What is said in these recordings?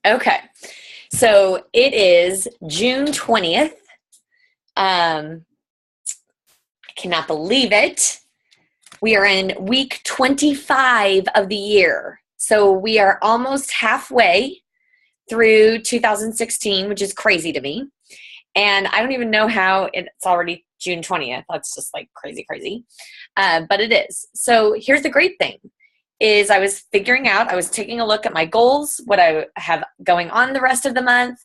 Okay. So it is June 20th. I cannot believe it. We are in week 25 of the year. So we are almost halfway through 2016, which is crazy to me. And I don't even know how it's already June 20th. That's just like crazy, crazy. But it is. So here's the great thing is I was taking a look at my goals, what I have going on the rest of the month,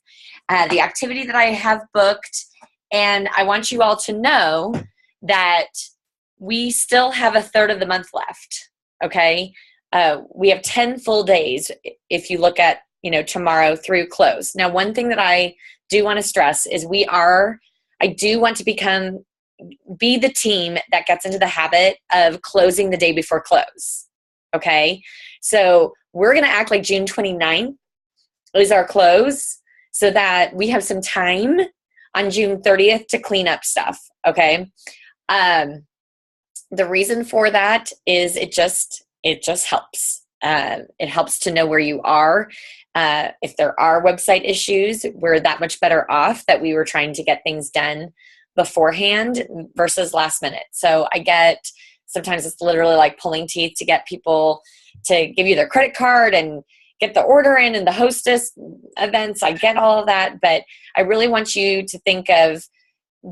the activity that I have booked. And I want you all to know that we still have a third of the month left. Okay. We have 10 full days if you look at, tomorrow through close. Now, one thing that I do want to stress is I do want to be the team that gets into the habit of closing the day before close. Okay. So we're going to act like June 29th is our close so that we have some time on June 30th to clean up stuff. Okay. The reason for that is it just helps. It helps to know where you are. If there are website issues, we're that much better off that we were trying to get things done beforehand versus last minute. So sometimes it's literally like pulling teeth to get people to give you their credit card and get the order in and the hostess events. I get all of that, but I really want you to think of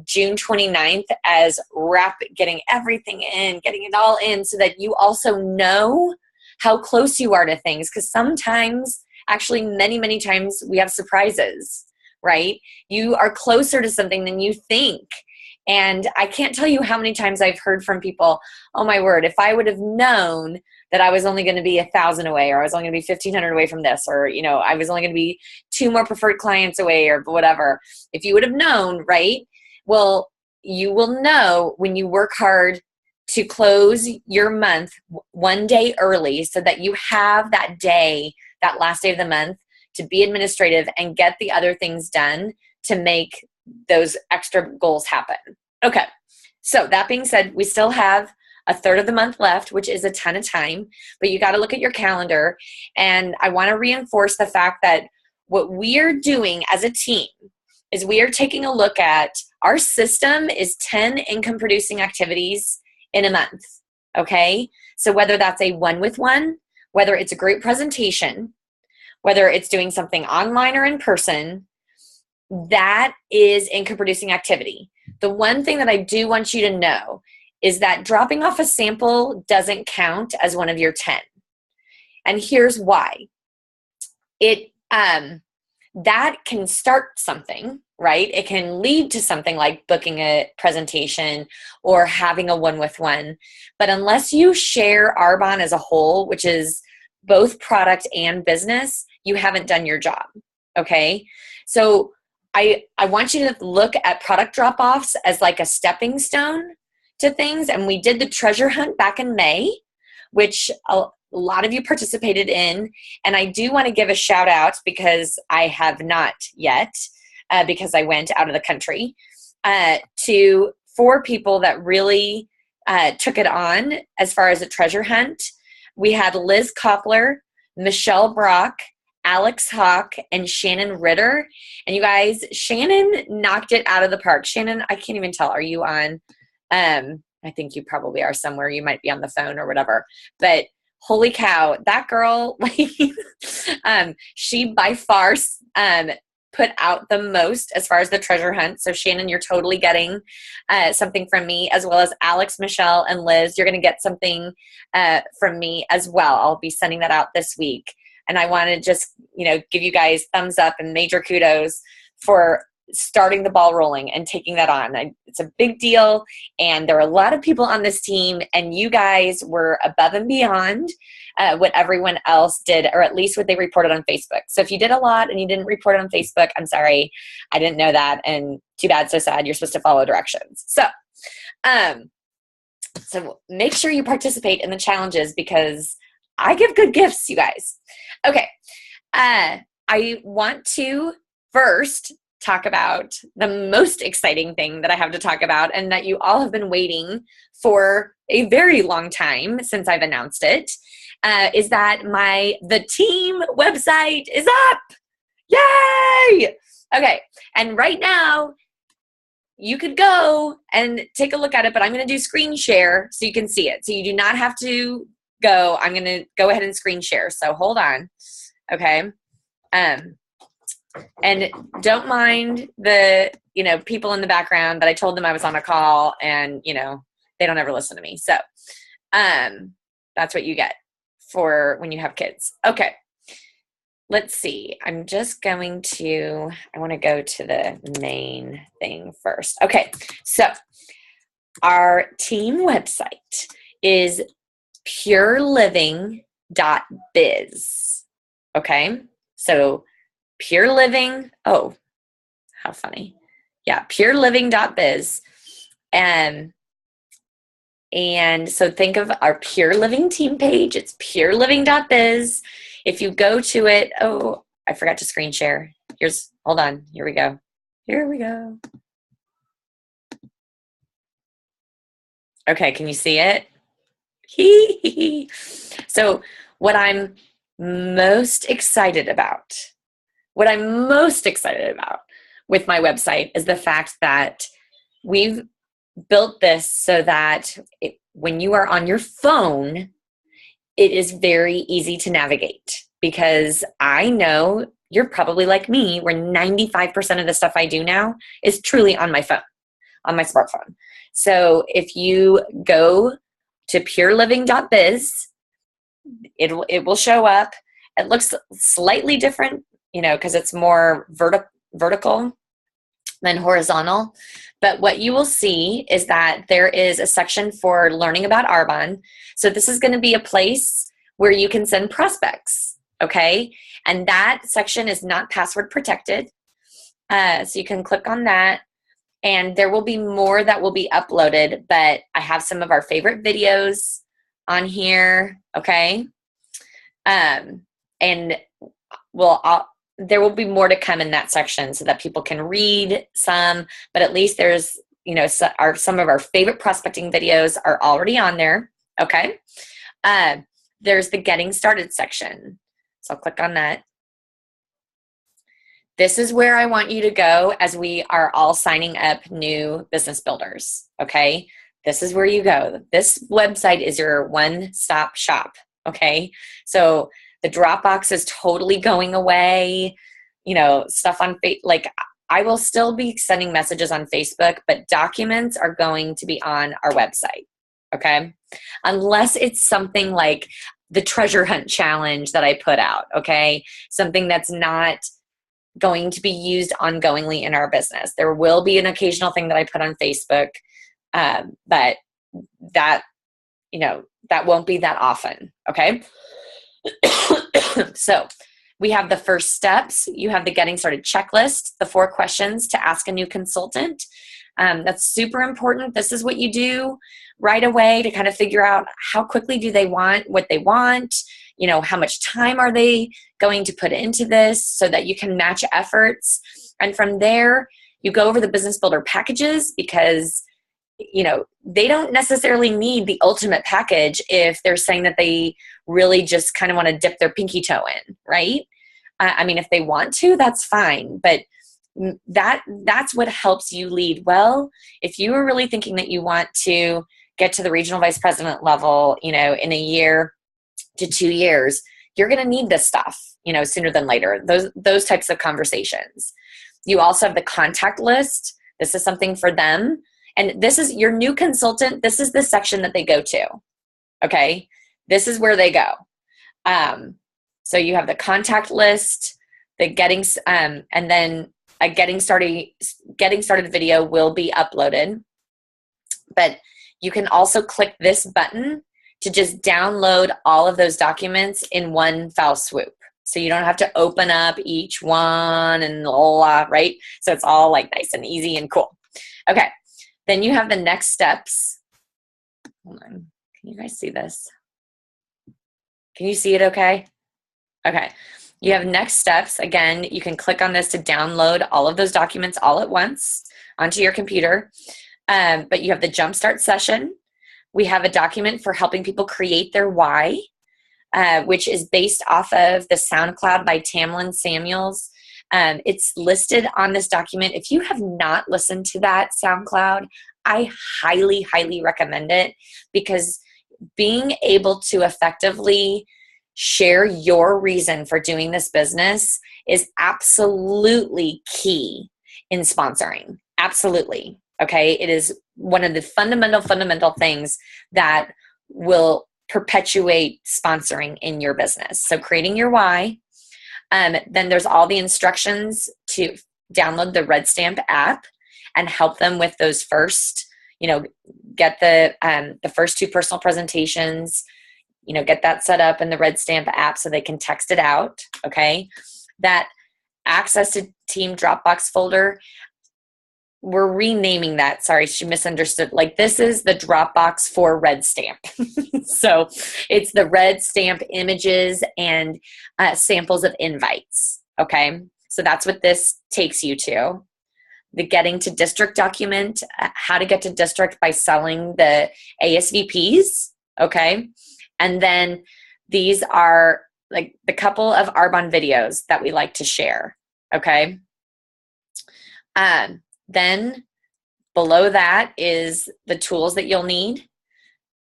June 29th as getting everything in, getting it all in so that you also know how close you are to things. Because sometimes, actually many, many times, we have surprises, right? You are closer to something than you think. And I can't tell you how many times I've heard from people, oh my word, if I would have known that I was only going to be 1,000 away, or I was only going to be 1,500 away from this, or, I was only going to be 2 more preferred clients away, or whatever. If you would have known, right? Well, you will know when you work hard to close your month one day early so that you have that day, that last day of the month, to be administrative and get the other things done to make those extra goals happen. Okay. So that being said, we still have a third of the month left, which is a ton of time, but you got to look at your calendar. And I want to reinforce the fact that what we are doing as a team is we are taking a look at our system is 10 income producing activities in a month. Okay. So whether that's a one-with-one, whether it's a group presentation, whether it's doing something online or in person, that is income producing activity. The one thing that I do want you to know is that dropping off a sample doesn't count as one of your 10. And here's why. That can start something, right? It can lead to something like booking a presentation or having a one-with-one. But unless you share Arbonne as a whole, which is both product and business, you haven't done your job. Okay. So I want you to look at product drop-offs as like a stepping stone to things. And we did the treasure hunt back in May, which a lot of you participated in. And I do want to give a shout out because I have not yet, because I went out of the country, to 4 people that really took it on as far as a treasure hunt. We had Liz Koppler, Michelle Brock, Alex Hawk, and Shannon Ritter. And you guys, Shannon knocked it out of the park. Shannon, I can't even tell. Are you on? I think you probably are somewhere. You might be on the phone or whatever. But holy cow, that girl, she by far put out the most as far as the treasure hunt. So Shannon, you're totally getting something from me, as well as Alex, Michelle, and Liz. You're going to get something from me as well. I'll be sending that out this week. And I want to just, give you guys thumbs up and major kudos for starting the ball rolling and taking that on. It's a big deal. And there are a lot of people on this team, and you guys were above and beyond what everyone else did, or at least what they reported on Facebook. So if you did a lot and you didn't report it on Facebook, I'm sorry. I didn't know that. And too bad, so sad. You're supposed to follow directions. So make sure you participate in the challenges because I give good gifts, you guys. Okay. I want to first talk about the most exciting thing that I have to talk about, and that you all have been waiting for a very long time since I've announced it, is that the team website is up. Yay! Okay, and right now, you could go and take a look at it, but I'm going to do screen share so you can see it. So you do not have to go. I'm going to go ahead and screen share. So hold on. Okay. And don't mind the, people in the background, but I told them I was on a call and, they don't ever listen to me. So that's what you get for when you have kids. Okay. Let's see. I'm just going to, I want to go to the main thing first. Okay. So our team website is pureliving.biz. Okay. So Pure Living. Oh, how funny. Yeah. Pureliving.biz. And so think of our Pure Living team page. It's pureliving.biz. If you go to it, oh, I forgot to screen share. Hold on. Here we go. Here we go. Okay, can you see it? So what I'm most excited about with my website is the fact that we've built this so that when you are on your phone, it is very easy to navigate, because I know you're probably like me, where 95% of the stuff I do now is truly on my phone, on my smartphone. So if you go to pureliving.biz, it will show up. It looks slightly different, because it's more vertical than horizontal. But what you will see is that there is a section for learning about Arbonne. So this is going to be a place where you can send prospects, okay? And that section is not password protected. So you can click on that, and there will be more that will be uploaded, but I have some of our favorite videos on here, okay? And there will be more to come in that section so that people can read some, but at least there's, some of our favorite prospecting videos are already on there, okay? There's the getting started section. So I'll click on that. This is where I want you to go as we are all signing up new business builders, okay? This is where you go. This website is your one-stop shop, okay? So the Dropbox is totally going away. Stuff on I will still be sending messages on Facebook, but documents are going to be on our website, okay? Unless it's something like the treasure hunt challenge that I put out, okay? Something that's not going to be used ongoingly in our business. There will be an occasional thing that I put on Facebook, but that won't be that often, okay? So we have the first steps. You have the getting started checklist, the 4 questions to ask a new consultant. That's super important. This is what you do right away to kind of figure out how quickly do they want what they want, how much time are they going to put into this so that you can match efforts. And from there, you go over the business builder packages, because they don't necessarily need the ultimate package if they're saying that they really just kind of want to dip their pinky toe in, right? I mean, if they want to, that's fine. But that's what helps you lead well. If you are really thinking that you want to get to the regional vice president level, in a year to 2 years, you're going to need this stuff, sooner than later, those types of conversations. You also have the contact list. This is something for them. And this is your new consultant. This is the section that they go to. Okay. This is where they go. So you have the contact list, and then a getting started video will be uploaded. But you can also click this button to just download all of those documents in one foul swoop. So you don't have to open up each one and right? So it's all nice and easy and cool. Okay. Then you have the next steps. Hold on. Can you guys see this? Can you see it okay? Okay. You have next steps. Again, you can click on this to download all of those documents all at once onto your computer. But you have the Jumpstart session. We have a document for helping people create their why, which is based off of the SoundCloud by Tamlin Samuels. It's listed on this document. If you have not listened to that SoundCloud, I highly, highly recommend it, because being able to effectively share your reason for doing this business is absolutely key in sponsoring. Absolutely. Okay. It is one of the fundamental things that will perpetuate sponsoring in your business. So creating your why. Then there's all the instructions to download the Red Stamp app and help them with those first, get the first 2 personal presentations, get that set up in the Red Stamp app so they can text it out. Okay. That access to Team Dropbox folder, we're renaming that. Sorry, she misunderstood. Like, this is the Dropbox for Red Stamp. So it's the Red Stamp images and samples of invites. Okay. So that's what this takes you to. The getting to district document, how to get to district by selling the ASVPs. Okay. And then these are like the couple of Arbonne videos that we like to share. Okay. Then below that is the tools that you'll need.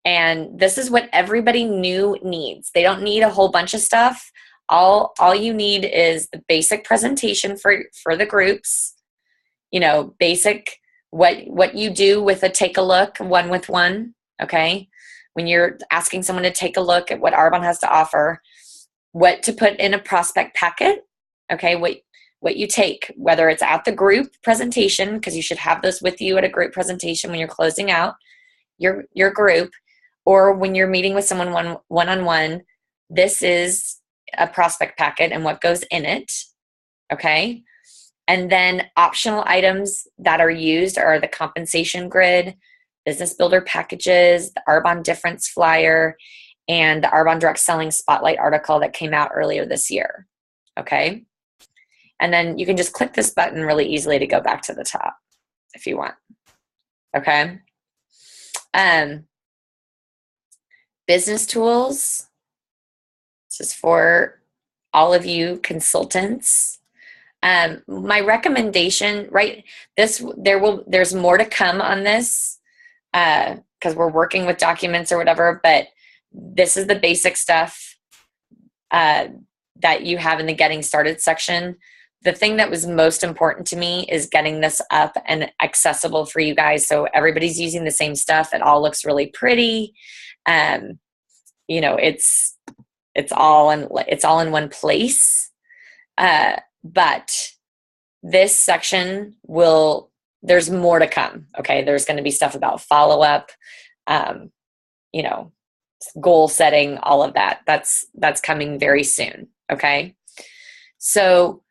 And this is what everybody new needs. They don't need a whole bunch of stuff. All you need is the basic presentation for the groups, basic what you do with a take a look one-with-one. Okay. When you're asking someone to take a look at what Arbonne has to offer, what to put in a prospect packet. Okay. What you take, whether it's at the group presentation, because you should have those with you at a group presentation when you're closing out your group, or when you're meeting with someone one-on-one, this is a prospect packet and what goes in it. Okay. And then optional items that are used are the compensation grid, business builder packages, the Arbonne difference flyer, and the Arbonne direct selling spotlight article that came out earlier this year. Okay. And then you can just click this button really easily to go back to the top if you want. Okay. Business tools. This is for all of you consultants. My recommendation, right? There's more to come on this because we're working with documents or whatever, but this is the basic stuff that you have in the getting started section. The thing that was most important to me is getting this up and accessible for you guys, so everybody's using the same stuff. It all looks really pretty. It's all in one place. But this section there's more to come. Okay. There's going to be stuff about follow-up, goal setting, all of that. That's coming very soon. Okay. So,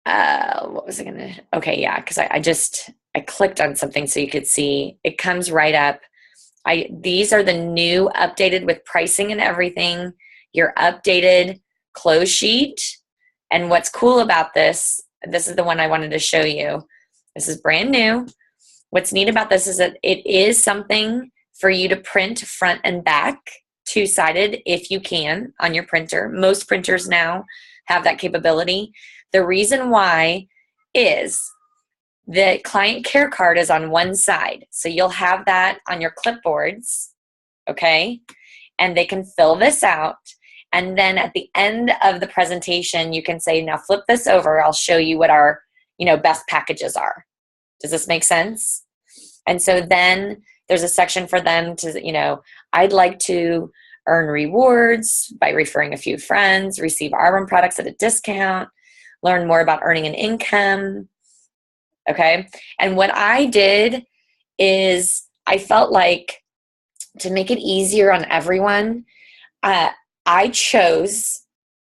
what was I going to, okay. Yeah. Cause I clicked on something so you could see it comes right up. These are the new updated with pricing and everything, your updated close sheet. And what's cool about this is the one I wanted to show you. This is brand new. What's neat about this is that it is something for you to print front and back, 2-sided if you can on your printer. Most printers now have that capability. The reason why is the client care card is on one side. So you'll have that on your clipboards, okay? And they can fill this out. And then at the end of the presentation, you can say, now flip this over. I'll show you what our, best packages are. Does this make sense? And so then there's a section for them to, I'd like to earn rewards by referring a few friends, receive Arbonne products at a discount, learn more about earning an income. Okay. And what I did is I felt like to make it easier on everyone, I chose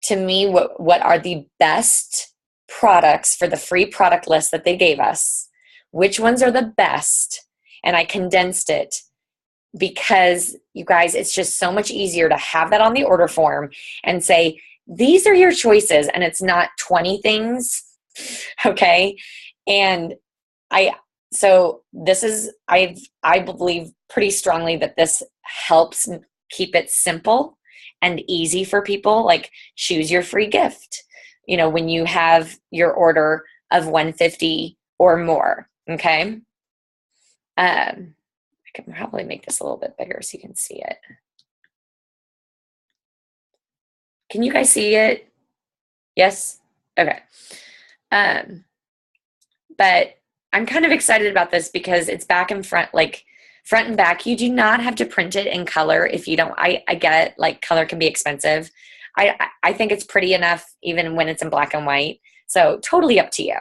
to me what are the best products for the free product list that they gave us, which ones are the best. And I condensed it because you guys, it's just so much easier to have that on the order form and say, these are your choices. And it's not 20 things. Okay. And I believe pretty strongly that this helps keep it simple and easy for people. Like, choose your free gift. when you have your order of 150 or more. Okay. I can probably make this a little bit bigger so you can see it. Can you guys see it? Yes? Okay. But I'm kind of excited about this because it's back and front, like front and back. You do not have to print it in color if you don't. I get like color can be expensive. I think it's pretty enough even when it's in black and white. So totally up to you.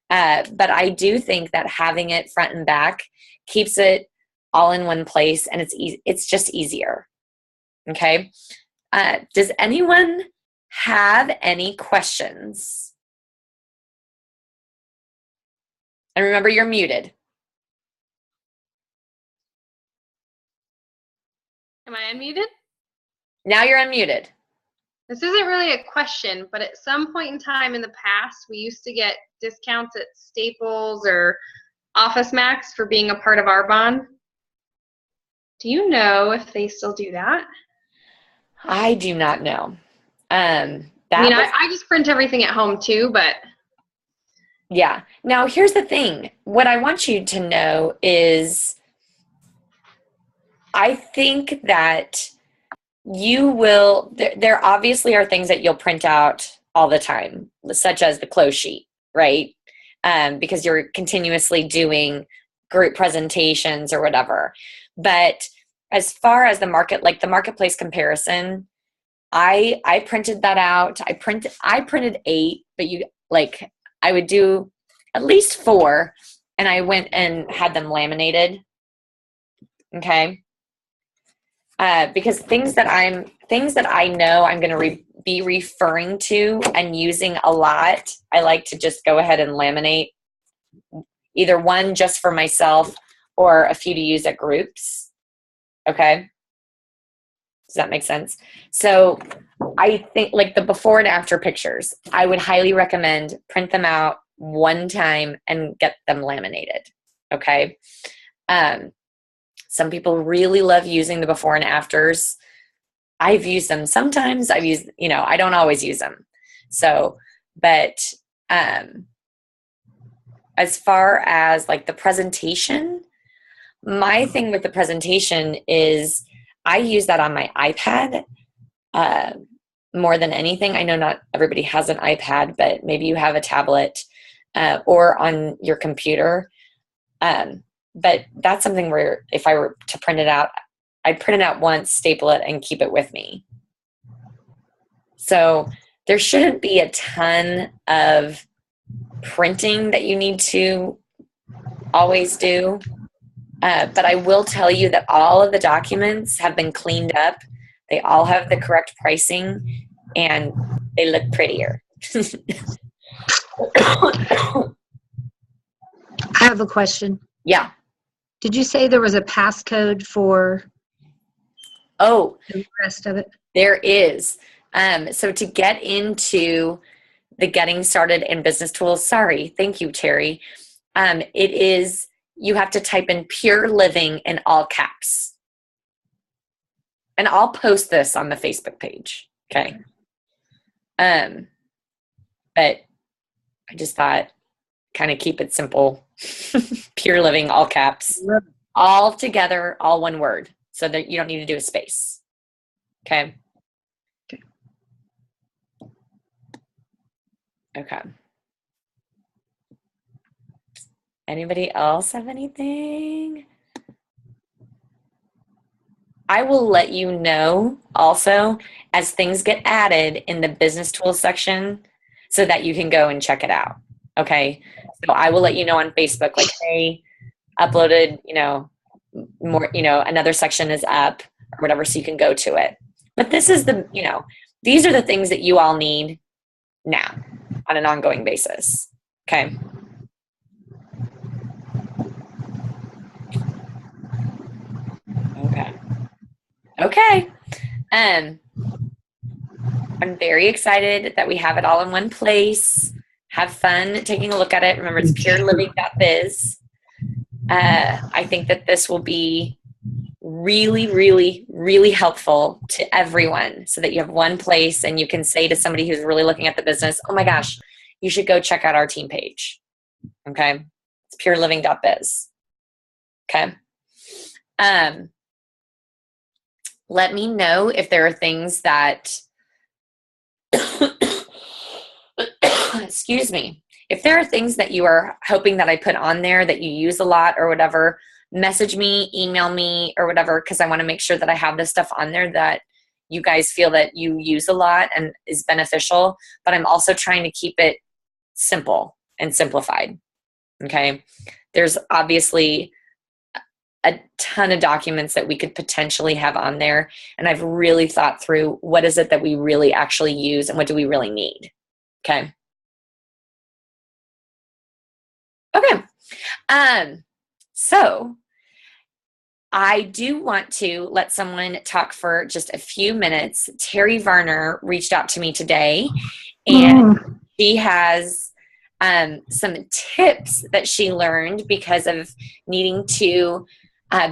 But I do think that having it front and back keeps it all in one place, and it's just easier. Okay. Does anyone have any questions? And remember, you're muted. Am I unmuted? Now you're unmuted. This isn't really a question, but at some point in time in the past, we used to get discounts at Staples or Office Max for being a part of Arbonne. Do you know if they still do that? I do not know. I just print everything at home too, but. Yeah. Now, here's the thing. What I want you to know is I think that you will, there obviously are things that you'll print out all the time, such as the close sheet, right? Because you're continuously doing group presentations or whatever. But as far as the marketplace comparison, I printed that out. I printed 8, but I would do at least 4, and I went and had them laminated. Okay. Because things that I know I'm going to be referring to and using a lot, I like to just go ahead and laminate either one just for myself or a few to use at groups. Okay. Does that make sense? So I think like the before and after pictures, I would highly recommend print them out one time and get them laminated. Okay. Some people really love using the before and afters. I've used them sometimes. I don't always use them. So, but as far as like the presentation, my thing with the presentation is I use that on my iPad more than anything. I know not everybody has an iPad, but maybe you have a tablet or on your computer. But that's something where if I were to print it out, I'd print it out once, staple it, and keep it with me. So there shouldn't be a ton of printing that you need to always do. But I will tell you that all of the documents have been cleaned up. They all have the correct pricing, and they look prettier. I have a question. Yeah. Did you say there was a passcode for the rest of it? There is. So to get into the Getting Started in Business Tools, sorry, thank you, Terry. It is, you have to type in Pure Living in all caps. And I'll post this on the Facebook page. Okay. But I just thought, kind of keep it simple. Pure Living, all caps, all together, all one word, so that you don't need to do a space. Okay. Okay. Anybody else have anything? I will let you know also as things get added in the business tools section so that you can go and check it out. Okay. So I will let you know on Facebook, like, hey, uploaded, more, another section is up or whatever, so you can go to it. But this is these are the things that you all need now on an ongoing basis. Okay. Okay. I'm very excited that we have it all in one place. Have fun taking a look at it. Remember, it's pureliving.biz. I think that this will be really, really, really helpful to everyone so that you have one place and you can say to somebody who's really looking at the business, oh my gosh, you should go check out our team page. Okay. It's pureliving.biz. Okay. Let me know if there are things that, excuse me, if there are things that you are hoping that I put on there that you use a lot or whatever, message me, email me or whatever, because I want to make sure that I have this stuff on there that you guys feel that you use a lot and is beneficial, but I'm also trying to keep it simple and simplified. Okay. There's obviously a ton of documents that we could potentially have on there. And I've really thought through what is it that we really actually use and what do we really need. Okay. Okay. So I do want to let someone talk for just a few minutes. Terry Varner reached out to me today, and she has some tips that she learned because of needing to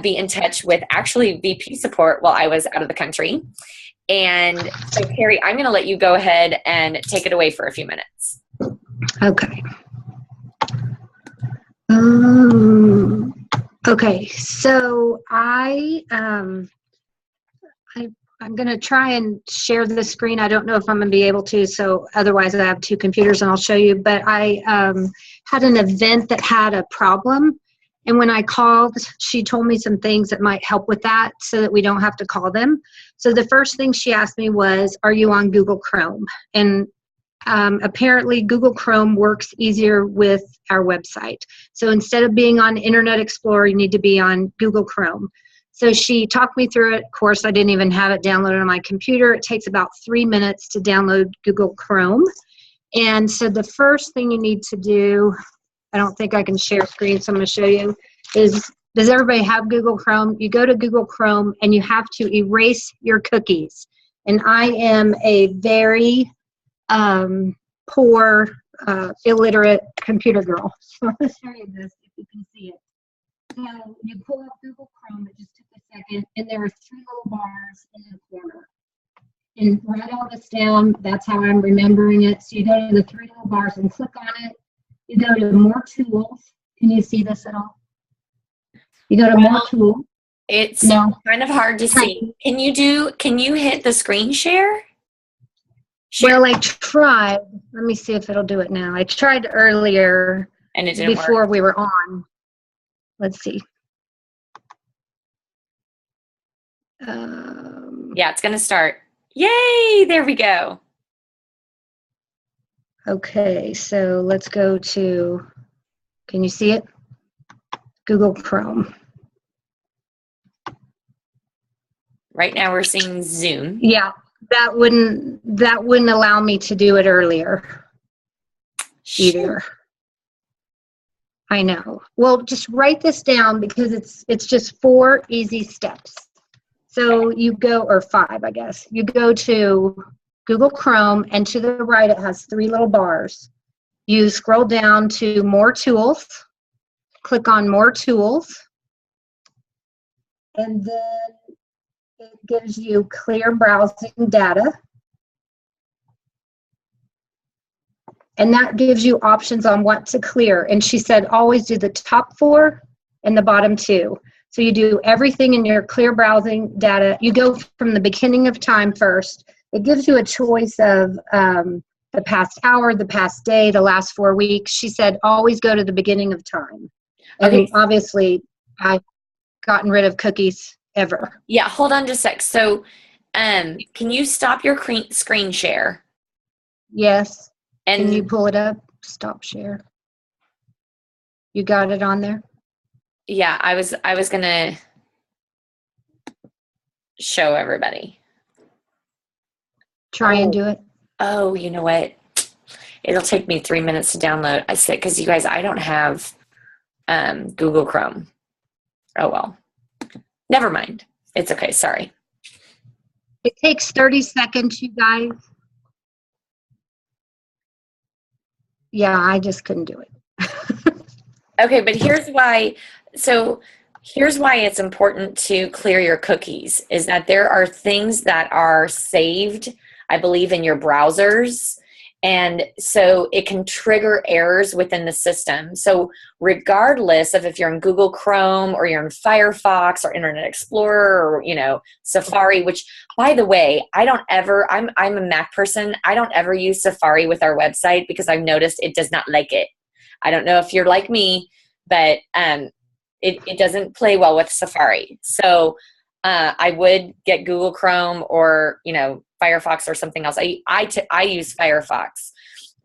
be in touch with actually VP support while I was out of the country. And so, Terry, I'm going to let you go ahead and take it away for a few minutes. Okay. Okay, so I'm going to try and share the screen. I don't know if I'm going to be able to, so otherwise I have two computers and I'll show you. But I had an event that had a problem, and when I called, she told me some things that might help with that so that we don't have to call them. So the first thing she asked me was, are you on Google Chrome? And apparently Google Chrome works easier with our website. So instead of being on Internet Explorer, you need to be on Google Chrome. So she talked me through it. Of course, I didn't even have it downloaded on my computer. It takes about 3 minutes to download Google Chrome. And so the first thing you need to do, I don't think I can share screen, so I'm going to show you, is, does everybody have Google Chrome? You go to Google Chrome and you have to erase your cookies. And I am a very poor, illiterate computer girl. So I'll show you this if you can see it. So you pull up Google Chrome, it just took a second, and there are 3 little bars in the corner. And write all this down, that's how I'm remembering it. So you go to the 3 little bars and click on it. You go to more tools. Can you see this at all? You go to more tools. It's kind of hard to see. Can you hit the screen share? Well, I tried. Let me see if it'll do it now. I tried earlier and it didn't before work. We were on. Let's see. Yeah, it's going to start. Yay! There we go. Okay, so let's go to, can you see it? Google Chrome. Right now we're seeing Zoom. Yeah. That wouldn't allow me to do it earlier either. I know. Well, just write this down because it's just 4 easy steps. So you go, or 5, I guess. You go to Google Chrome, and to the right it has 3 little bars. You scroll down to More Tools, click on More Tools, and then it gives you clear browsing data. And that gives you options on what to clear. And she said, always do the top 4 and the bottom 2. So you do everything in your clear browsing data. You go from the beginning of time first. It gives you a choice of the past hour, the past day, the last 4 weeks. She said, always go to the beginning of time. Okay. And obviously, I've gotten rid of cookies ever. Yeah, hold on just a sec. So, can you stop your screen share? Yes. And can you pull it up? Stop share. You got it on there? Yeah, I was gonna show everybody. Try and do it. Oh, you know what? It'll take me 3 minutes to download. I said, because you guys, I don't have Google Chrome. Oh well. Never mind. It's okay. Sorry. It takes 30 seconds, you guys. Yeah, I just couldn't do it. Okay, but here's why. So Here's why it's important to clear your cookies, is that there are things that are saved, I believe, in your browsers. And so it can trigger errors within the system. So regardless of if you're in Google Chrome or you're in Firefox or Internet Explorer or, Safari, which, by the way, I'm a Mac person. I don't ever use Safari with our website because I've noticed it does not like it. I don't know if you're like me, but it doesn't play well with Safari. So I would get Google Chrome or, Firefox or something else. I use Firefox.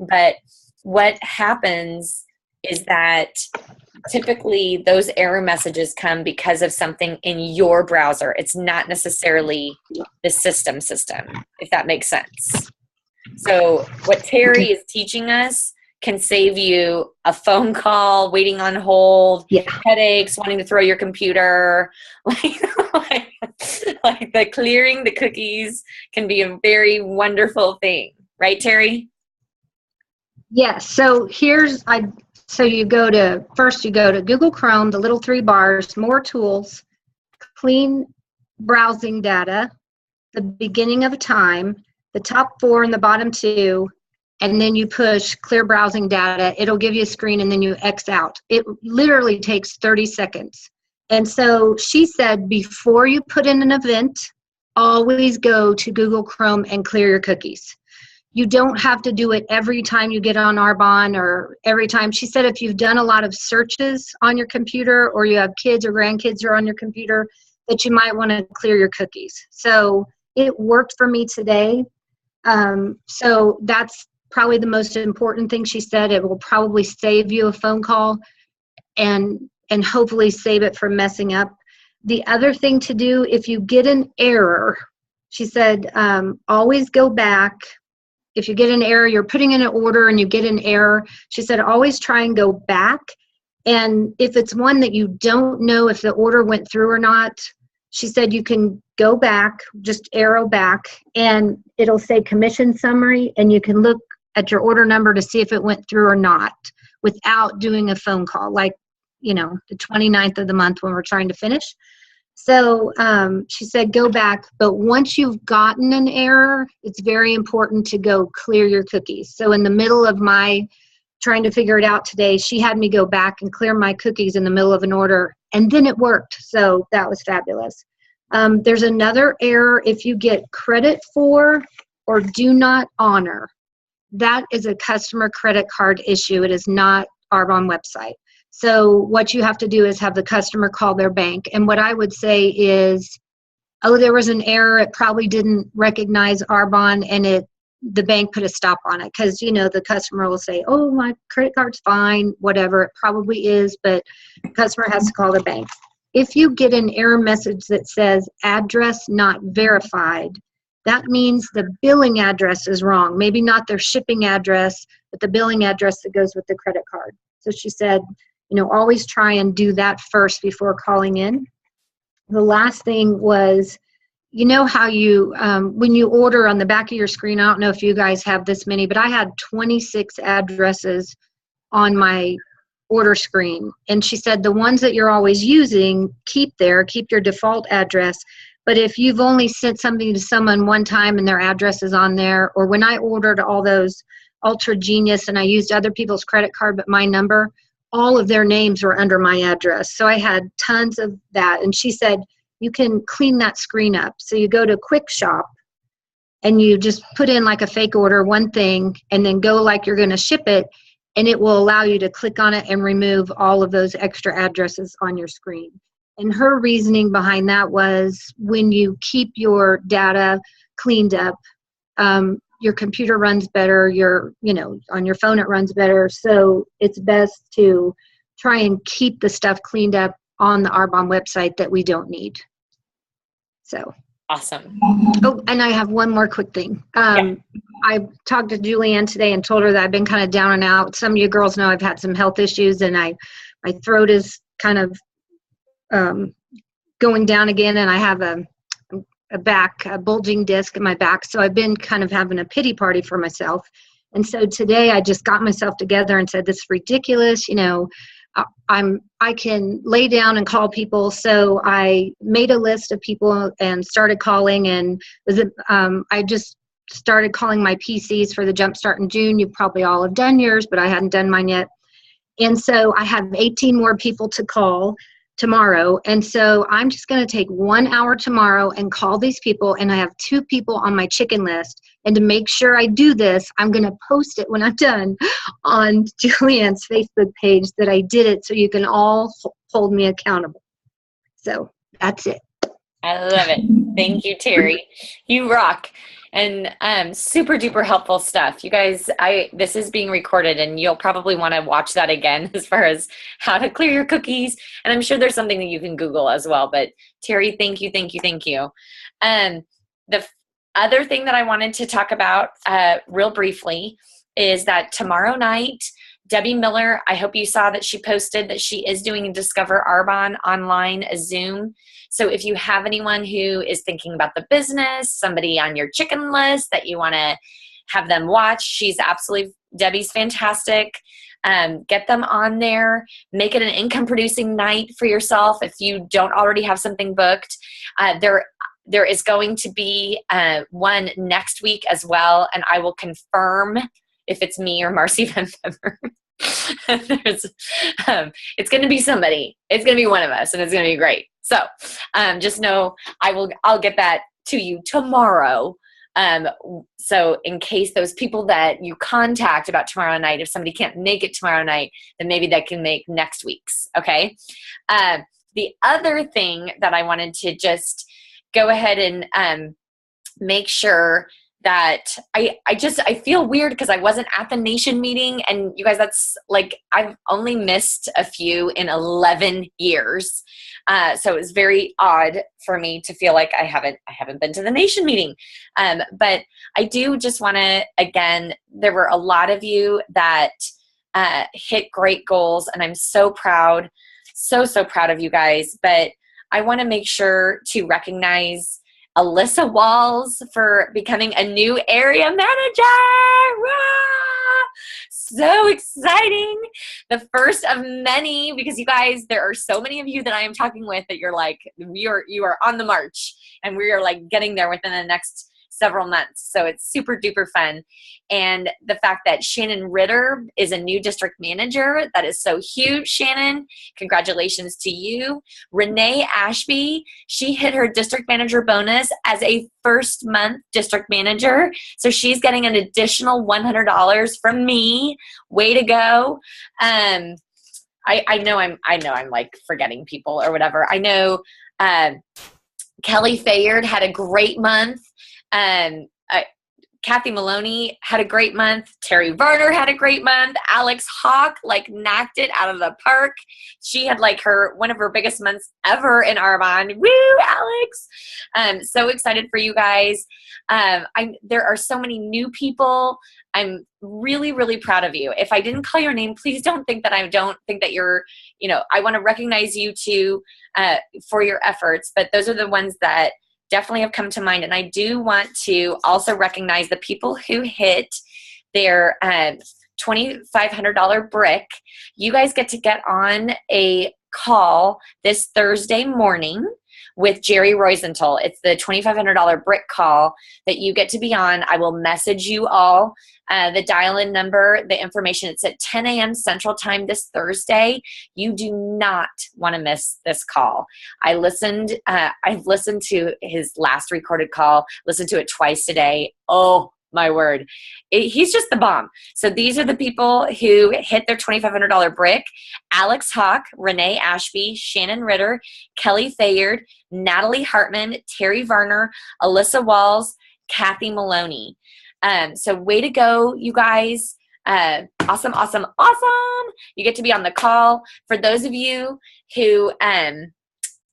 But what happens is that typically those error messages come because of something in your browser. It's not necessarily the system, if that makes sense. So what Terry is teaching us can save you a phone call, waiting on hold, headaches, wanting to throw your computer. Like the clearing the cookies can be a very wonderful thing. Right, Terry? Yes. So you go to Google Chrome, the little 3 bars, more tools, clean browsing data, the beginning of a time, the top 4 and the bottom 2, and then you push clear browsing data. It'll give you a screen and then you X out. It literally takes 30 seconds. And so she said, before you put in an event, always go to Google Chrome and clear your cookies. You don't have to do it every time you get on Arbonne or every time. She said if you've done a lot of searches on your computer or you have kids or grandkids who are on your computer, that you might want to clear your cookies. So it worked for me today. So that's probably the most important thing she said. It will probably save you a phone call and hopefully save it from messing up. The other thing to do, if you get an error, she said, always go back. If you get an error, you're putting in an order and you get an error, she said, always try and go back. And if it's one that you don't know if the order went through or not, she said you can go back, just arrow back, and it'll say commission summary, and you can look at your order number to see if it went through or not without doing a phone call, like, the 29th of the month when we're trying to finish. So she said go back, but once you've gotten an error, it's very important to go clear your cookies. So in the middle of my trying to figure it out today, she had me go back and clear my cookies in the middle of an order, and then it worked. So that was fabulous. There's another error if you get credit for or do not honor. That is a customer credit card issue. It is not Arbonne website. So what you have to do is have the customer call their bank. And what I would say is, oh, there was an error. It probably didn't recognize Arbonne, and the bank put a stop on it. Because, the customer will say, oh, my credit card's fine, whatever. It probably is, but the customer has to call the bank. If you get an error message that says address not verified, that means the billing address is wrong. Maybe not their shipping address, but the billing address that goes with the credit card. So she said, always try and do that first before calling in. The last thing was, how you, when you order on the back of your screen, I don't know if you guys have this many, but I had 26 addresses on my order screen. And she said, the ones that you're always using, keep your default address. But if you've only sent something to someone one time and their address is on there, or when I ordered all those Ultra Genius and I used other people's credit card but my number, all of their names were under my address. So I had tons of that. And she said, you can clean that screen up. So you go to Quick Shop and you just put in like a fake order, one thing, and then go like you're going to ship it, and it will allow you to click on it and remove all of those extra addresses on your screen. And her reasoning behind that was when you keep your data cleaned up, your computer runs better, on your phone it runs better. So it's best to try and keep the stuff cleaned up on the Arbonne website that we don't need. So. Awesome. Oh, and I have one more quick thing. I talked to Julianne today and told her that I've been kind of down and out. Some of you girls know I've had some health issues, and my throat is kind of going down again, and I have a bulging disc in my back. So I've been kind of having a pity party for myself. And so today I just got myself together and said, this is ridiculous. I can lay down and call people. So I made a list of people and started calling, and I just started calling my PCs for the Jumpstart in June. You probably all have done yours, but I hadn't done mine yet. And so I have 18 more people to call tomorrow. And so I'm just going to take 1 hour tomorrow and call these people. And I have 2 people on my chicken list. And to make sure I do this, I'm going to post it when I'm done on Julianne's Facebook page that I did it, so you can all hold me accountable. So that's it. I love it. Thank you, Terry. You rock. And super duper helpful stuff. You guys, this is being recorded, and you'll probably want to watch that again as far as how to clear your cookies. And I'm sure there's something that you can Google as well. But Terry, thank you, thank you, thank you. The other thing that I wanted to talk about real briefly is that tomorrow night, Debbie Miller, I hope you saw that she posted that she is doing a Discover Arbonne online, a Zoom. So if you have anyone who is thinking about the business, somebody on your chicken list that you want to have them watch, Debbie's fantastic. Get them on there. Make it an income producing night for yourself if you don't already have something booked. There is going to be one next week as well, and I will confirm if it's me or Marcy Van Pepper. It's going to be somebody. It's going to be one of us, and it's going to be great. So just know I'll get that to you tomorrow. So in case those people that you contact about tomorrow night, if somebody can't make it tomorrow night, then maybe they can make next week's. Okay. The other thing that I wanted to just go ahead and make sure that I feel weird because I wasn't at the nation meeting, and you guys, that's like, I've only missed a few in 11 years. So it was very odd for me to feel like I haven't been to the nation meeting. But I do just want to, again, there were a lot of you that hit great goals, and I'm so proud, so proud of you guys. But I want to make sure to recognize Alyssa Walls for becoming a new area manager. Rah! So exciting. The first of many, because you guys, there are so many of you that I am talking with that you're like, you are on the march, and we are like getting there within the next several months. So it's super duper fun. And the fact that Shannon Ritter is a new district manager, that is so huge, Shannon. Congratulations to you. Renee Ashby, she hit her district manager bonus as a first month district manager. So she's getting an additional $100 from me. Way to go. I know I'm like forgetting people or whatever. I know Kelly Fayard had a great month. Kathy Maloney had a great month. Terry Varner had a great month. Alex Hawk knocked it out of the park. She had one of her biggest months ever in Arbonne. Woo, Alex! So excited for you guys. There are so many new people. I'm really, really proud of you. If I didn't call your name, please don't think that you're, I want to recognize you too for your efforts, but those are the ones that definitely have come to mind. And I do want to also recognize the people who hit their $2,500 brick. You guys get to get on a call this Thursday morning with Jerry Roisenthal. It's the $2,500 brick call that you get to be on. I will message you all the dial-in number, the information. It's at 10 a.m. Central Time this Thursday. You do not want to miss this call. I've listened to his last recorded call, listened to it twice today. Oh, my word. He's just the bomb. So these are the people who hit their $2,500 brick: Alex Hawk, Renee Ashby, Shannon Ritter, Kelly Fayard, Natalie Hartman, Terry Varner, Alyssa Walls, Kathy Maloney. So way to go, you guys. Awesome, awesome, awesome. You get to be on the call. For those of you who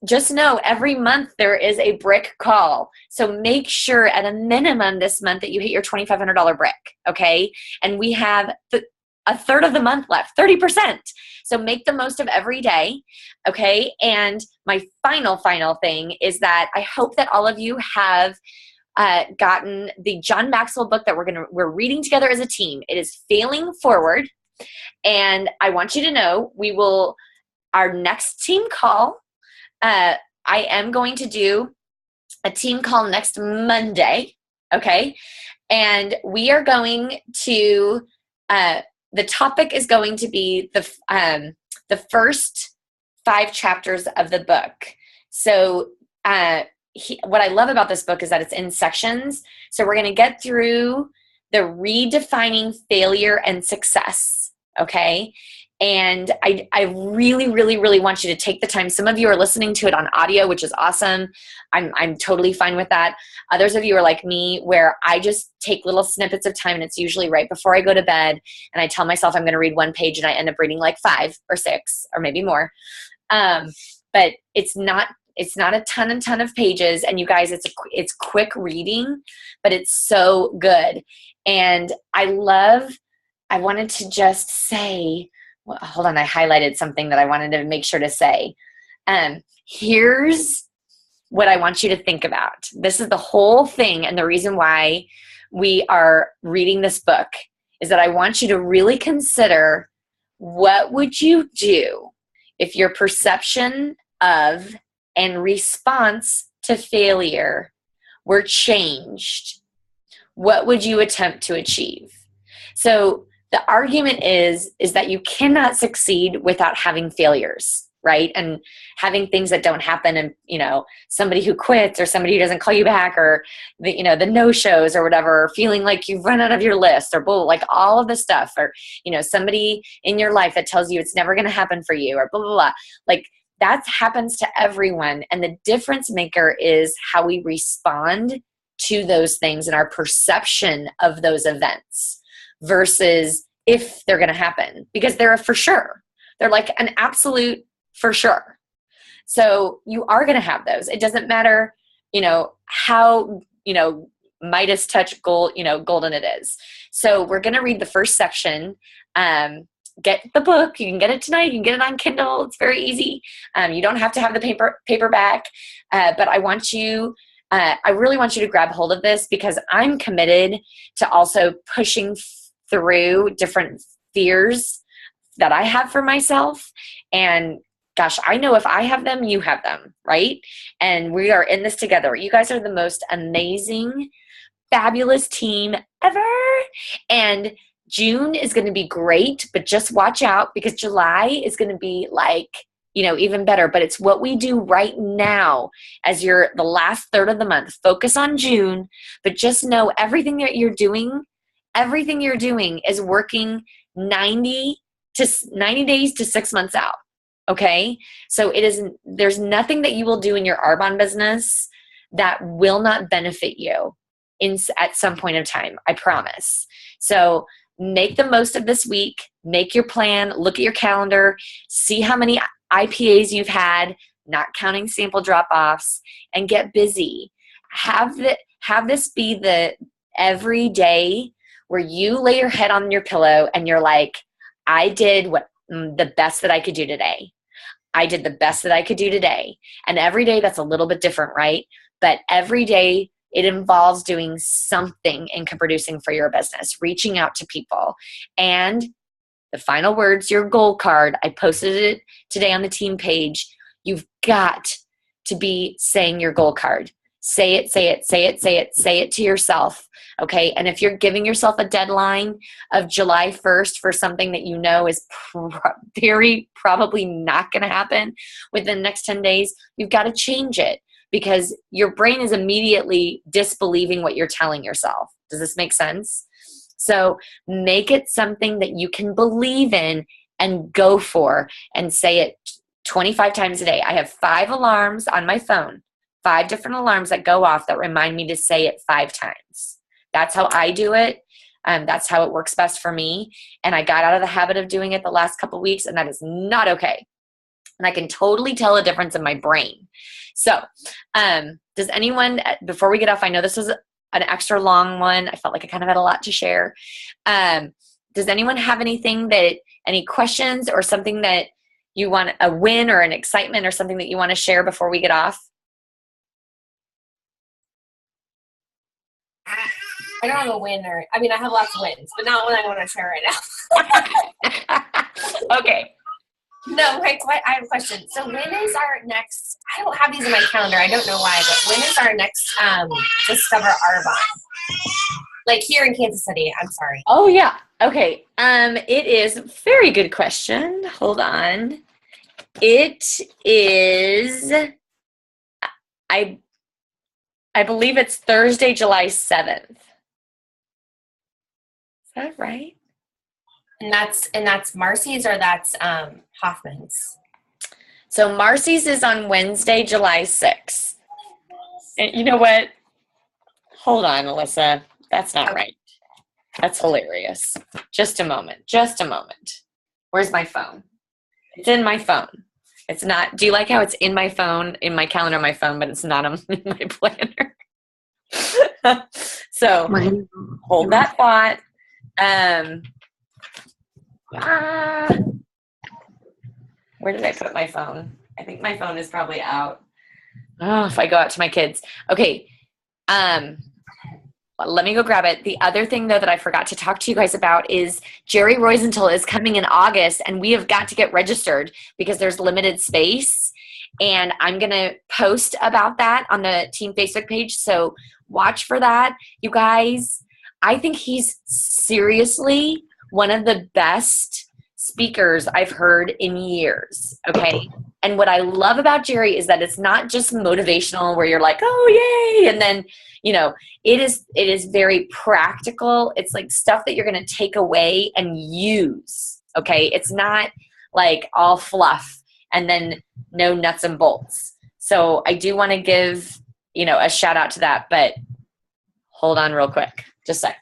just know every month there is a brick call. So make sure at a minimum this month that you hit your $2,500 brick, okay? And we have a third of the month left, 30%. So make the most of every day, okay? And my final thing is that I hope that all of you have gotten the John Maxwell book that we're reading together as a team. It is Failing Forward. And I want you to know our next team call, I am going to do a team call next Monday, okay? And we are going to, the topic is going to be the first 5 chapters of the book. So what I love about this book is that it's in sections. So we're going to get through the redefining failure and success, okay? And I really, really, really want you to take the time. Some of you are listening to it on audio, which is awesome. I'm totally fine with that. Others of you are like me, where I just take little snippets of time, and it's usually right before I go to bed, and I tell myself I'm going to read 1 page, and I end up reading like 5 or 6 or maybe more. But it's not a ton of pages, and you guys, it's quick reading, but it's so good. And I wanted to just say, well, hold on, I highlighted something that I wanted to make sure to say. Here's what I want you to think about. This is the whole thing, and the reason why we are reading this book is that I want you to really consider, what would you do if your perception of and response to failure were changed? What would you attempt to achieve? So the argument is that you cannot succeed without having failures, right? And having things that don't happen, and, somebody who quits, or somebody who doesn't call you back, or the no-shows or whatever, or feeling like you've run out of your list, or like all of the stuff, or, somebody in your life that tells you it's never going to happen for you, or blah, blah, blah. Like, that happens to everyone. And the difference maker is how we respond to those things and our perception of those events versus if they're going to happen, because they're a for sure. They're like an absolute for sure. So you are going to have those. It doesn't matter, how, Midas touch gold, golden it is. So we're going to read the first section. Get the book. You can get it tonight. You can get it on Kindle. It's very easy. You don't have to have the paperback. But I really want you to grab hold of this, because I'm committed to also pushing through different fears that I have for myself. And gosh, I know if I have them, you have them, right? And we are in this together. You guys are the most amazing, fabulous team ever. And June is going to be great, but just watch out, because July is going to be like, even better. But it's what we do right now as the last third of the month. Focus on June, but just know everything that you're doing is working 90 days to 6 months out. Okay. So there's nothing that you will do in your Arbonne business that will not benefit you at some point of time. I promise. So make the most of this week, make your plan, look at your calendar, see how many IPAs you've had, not counting sample drop-offs, and get busy. Have this be the every day where you lay your head on your pillow and you're like, I did the best that I could do today. I did the best that I could do today. And every day that's a little bit different, right? But every day it involves doing something income producing for your business, reaching out to people. And the final words, your goal card, I posted it today on the team page. You've got to be saying your goal card. Say it to yourself. Okay. And if you're giving yourself a deadline of July 1st for something that is very probably not going to happen within the next 10 days, you've got to change it, because your brain is immediately disbelieving what you're telling yourself. Does this make sense? So make it something that you can believe in and go for, and say it 25 times a day. I have 5 alarms on my phone, 5 different alarms that go off that remind me to say it 5 times. That's how I do it. That's how it works best for me. And I got out of the habit of doing it the last couple weeks, and that is not okay. And I can totally tell a difference in my brain. So does anyone, before we get off, I know this was an extra long one. I felt like I kind of had a lot to share. Does anyone have any questions or something that you want, a win or an excitement or something that you want to share before we get off? I don't have a win I have lots of wins, but not one I want to share right now. Okay. No, I have a question. So when is our next, I don't have these in my calendar. I don't know why, but when is our next Discover Arbonne? Like here in Kansas City, I'm sorry. Oh, yeah. Okay. It is very good question. Hold on. It is, I believe it's Thursday, July 7th. Is that right? And that's Marcy's or that's Hoffman's? So Marcy's is on Wednesday, July 6th. And you know what? Hold on, Alyssa. That's not right. That's hilarious. Just a moment. Just a moment. Where's my phone? It's in my phone. It's not. Do you like how it's in my phone, in my calendar on my phone, but it's not in my planner? So hold that thought. Where did I put my phone? I think my phone is probably out. Oh, if I go out to my kids. Okay. Let me go grab it. The other thing, though, that I forgot to talk to you guys about is Jerry Rosenthal is coming in August, and we have got to get registered because there's limited space. And I'm going to post about that on the team Facebook page. So watch for that. You guys, I think he's seriously one of the best speakers I've heard in years. Okay. And what I love about Jerry is that it's not just motivational where you're like, oh, yay. And then, you know, it is very practical. It's like stuff that you're going to take away and use. Okay. It's not like all fluff and then no nuts and bolts. So I do want to give, you know, a shout out to that, but hold on real quick. Just a sec.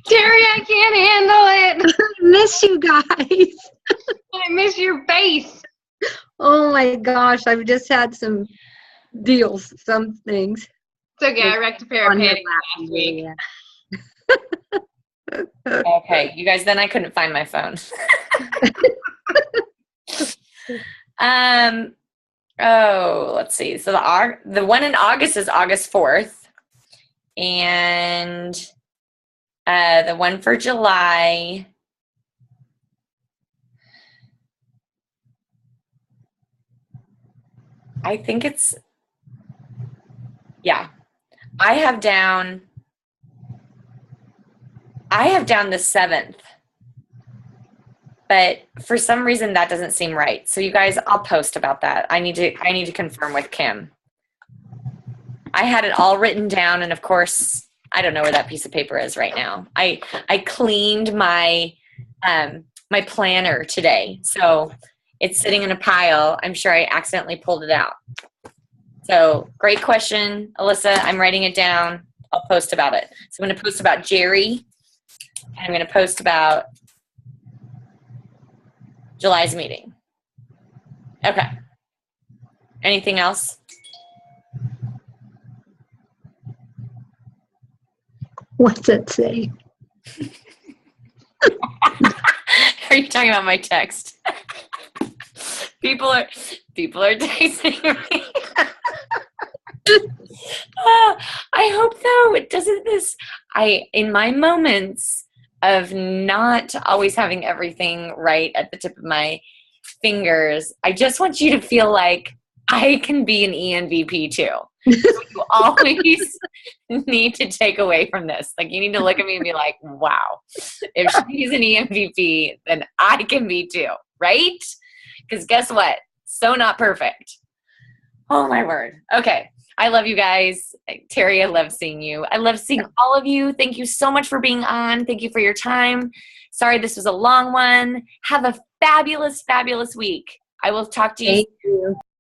Terry, I can't handle it. I miss you guys. I miss your face. Oh my gosh, I've just had some deals, some things. It's okay. I wrecked a pair of On here panties last week. Okay, you guys, then I couldn't find my phone. Oh, let's see. So the one in August is August 4th. And the one for July, I think it's, yeah. I have down the 7th. But for some reason that doesn't seem right. So you guys, I'll post about that. I need to confirm with Kim. I had it all written down, and of course, I don't know where that piece of paper is right now. I cleaned my my planner today, so it's sitting in a pile. I'm sure I accidentally pulled it out. So great question, Alyssa. I'm writing it down. I'll post about it. So I'm going to post about Jerry, and I'm going to post about July's meeting. Okay. Anything else? What's it say? Are you talking about my text? People are texting me. I hope though it doesn't in my moments of not always having everything right at the tip of my fingers, I just want you to feel like I can be an ENVP too. So you always need to take away from this. Like you need to look at me and be like, wow, if she's an ENVP, then I can be too, right? Because guess what? So not perfect. Oh my word. Okay. I love you guys. Terry, I love seeing you. I love seeing all of you. Thank you so much for being on. Thank you for your time. Sorry this was a long one. Have a fabulous, fabulous week. I will talk to you. Thank you.